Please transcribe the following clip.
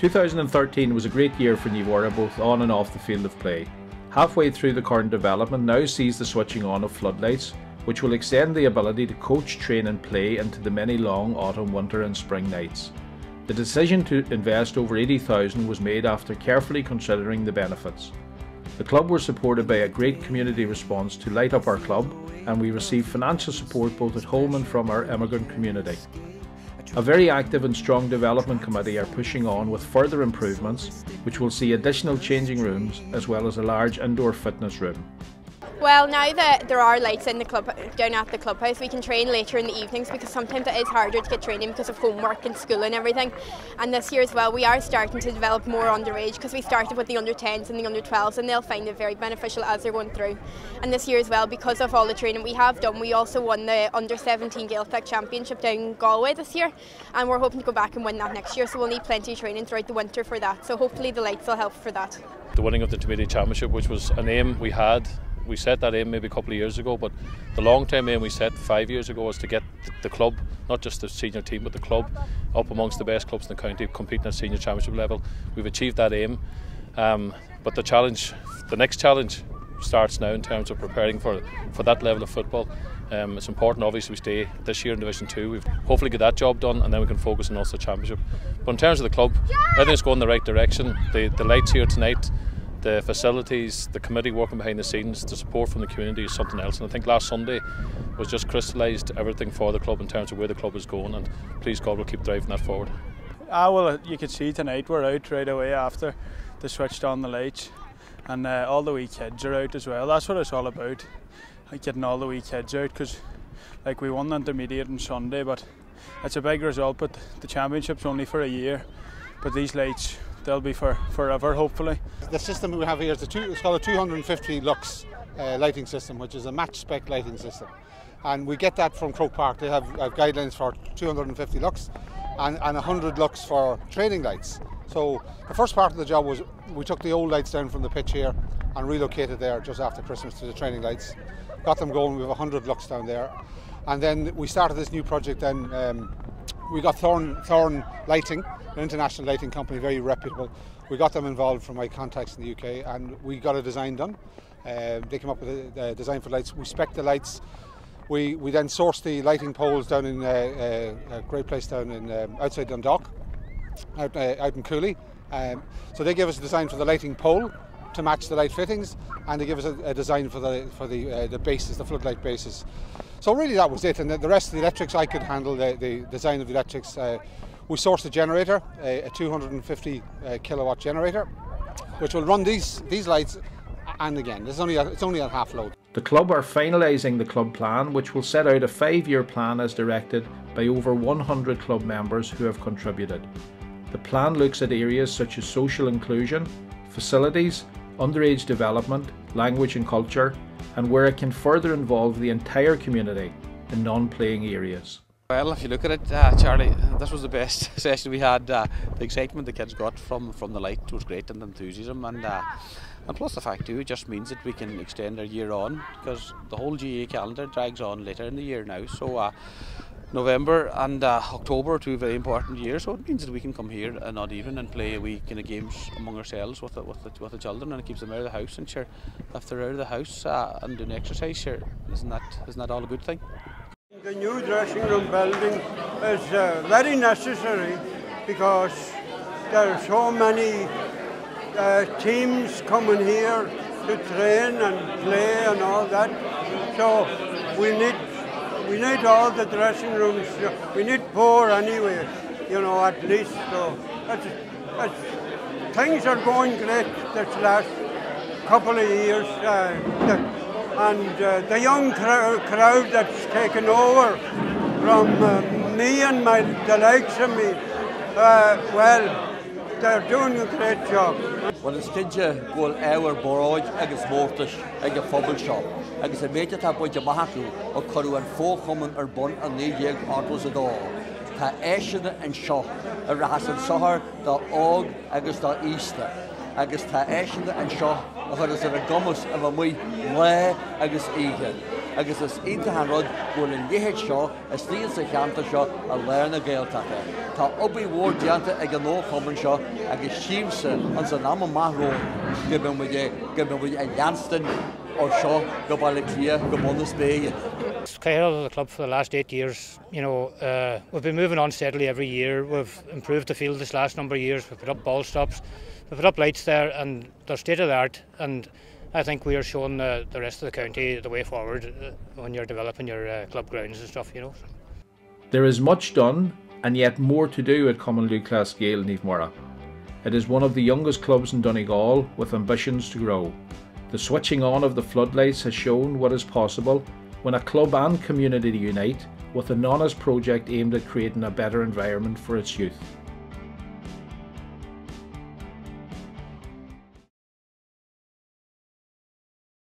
2013 was a great year for Naomh Muire both on and off the field of play. Halfway through the current development now sees the switching on of Floodlights, which will extend the ability to coach, train and play into the many long autumn, winter and spring nights. The decision to invest over 80,000 was made after carefully considering the benefits. The club were supported by a great community response to light up our club, and we received financial support both at home and from our immigrant community. A very active and strong development committee are pushing on with further improvements, which will see additional changing rooms as well as a large indoor fitness room. Well, now that there are lights in the club, down at the clubhouse, we can train later in the evenings because sometimes it is harder to get training because of homework and school and everything. And this year as well, we are starting to develop more underage because we started with the under-10s and the under-12s, and they'll find it very beneficial as they're going through. And this year as well, because of all the training we have done, we also won the under-17 Gaeltacht Championship down in Galway this year, and we're hoping to go back and win that next year, so we'll need plenty of training throughout the winter for that. So hopefully the lights will help for that. The winning of the Intermediate Championship, which was an aim we had. We set that aim maybe a couple of years ago, but the long-term aim we set 5 years ago was to get the club, not just the senior team, but the club up amongst the best clubs in the county, competing at senior championship level. We've achieved that aim, but the next challenge starts now in terms of preparing for that level of football. It's important, obviously, we stay this year in Division 2. We've hopefully get that job done, and then we can focus on also the championship. But in terms of the club, everything's going in the right direction. The lights here tonight, the facilities, the committee working behind the scenes, the support from the community is something else. And I think last Sunday was just crystallised everything for the club in terms of where the club is going, and please God we'll keep driving that forward. Well, you could see tonight we're out right away after they switched on the lights, and all the wee kids are out as well. That's what it's all about, like getting all the wee kids out, because like we won the intermediate on Sunday, but it's a big result, but the championship's only for a year, but these lights, they'll be for forever, hopefully. The system we have here is it's called a 250 lux lighting system, which is a match spec lighting system. And we get that from Croke Park. They have guidelines for 250 lux and 100 lux for training lights. So the first part of the job was we took the old lights down from the pitch here and relocated there just after Christmas to the training lights. Got them going, we have 100 lux down there. And then we started this new project then. We got Thorn Lighting, an international lighting company, very reputable. We got them involved from my contacts in the UK, and we got a design done. They came up with a design for lights. We spec'd the lights. We then sourced the lighting poles down in a great place down in outside Dundalk, out in Cooley. So they gave us a design for the lighting pole to match the light fittings, and they give us a design for the bases, the floodlight bases. So really that was it, and the rest of the electrics I could handle, the design of the electrics. We sourced a generator, a 250 kilowatt generator, which will run these lights, and again, it's only at half load. The club are finalising the club plan, which will set out a 5-year plan as directed by over 100 club members who have contributed. The plan looks at areas such as social inclusion, facilities, underage development, language and culture, and where it can further involve the entire community in non-playing areas. Well, if you look at it, Charlie, this was the best session we had. The excitement the kids got from the light was great, and the enthusiasm, and plus the fact too, it just means that we can extend our year on, because the whole GAA calendar drags on later in the year now. So November and October are two very important years, so it means that we can come here and not even and play a wee kind of games among ourselves with the children, and it keeps them out of the house. And sure, if they're out of the house and doing exercise, sure, isn't that all a good thing? The new dressing room building is very necessary, because there are so many teams coming here to train and play and all that. So we need all the dressing rooms. We need 4 anyway, at least. So things are going great this last couple of years. And the young crowd that's taken over from me and the likes of me, well, they're doing a great job. When it's Kinja go our barrage, agus mortish, a fubble shop, agus a major tap with your mahaku, or Kuru and 4 common or bun and need yeg autos at all. Ta Ashina and Shaw, a Rahasan Sahar, the Og, agus the Easter, agus ta Ashina and Shaw, or is it a gummus of a wee lay agus eager. agus is intahan rud bhfuil in léhéid seo, is líon sa cheanta seo a learn a Gaeltacha. Tá obaí mhór dianta ag an Naomh Cumann seo agus síimsa an sa Naomh Muire go bfuil a Janston or seo go bailile clia go Munas Bay. Cahill of the club for the last 8 years. You know, we've been moving on steadily every year. We've improved the field this last number of years. We've put up ball stops, we've put up lights there, and they're state of the art. And I think we are showing the rest of the county the way forward when you're developing your club grounds and stuff. You know. There is much done, and yet more to do at Cumann Lucas Gael Naomh Muire. It is one of the youngest clubs in Donegal with ambitions to grow. The switching on of the floodlights has shown what is possible when a club and community unite with an honest project aimed at creating a better environment for its youth.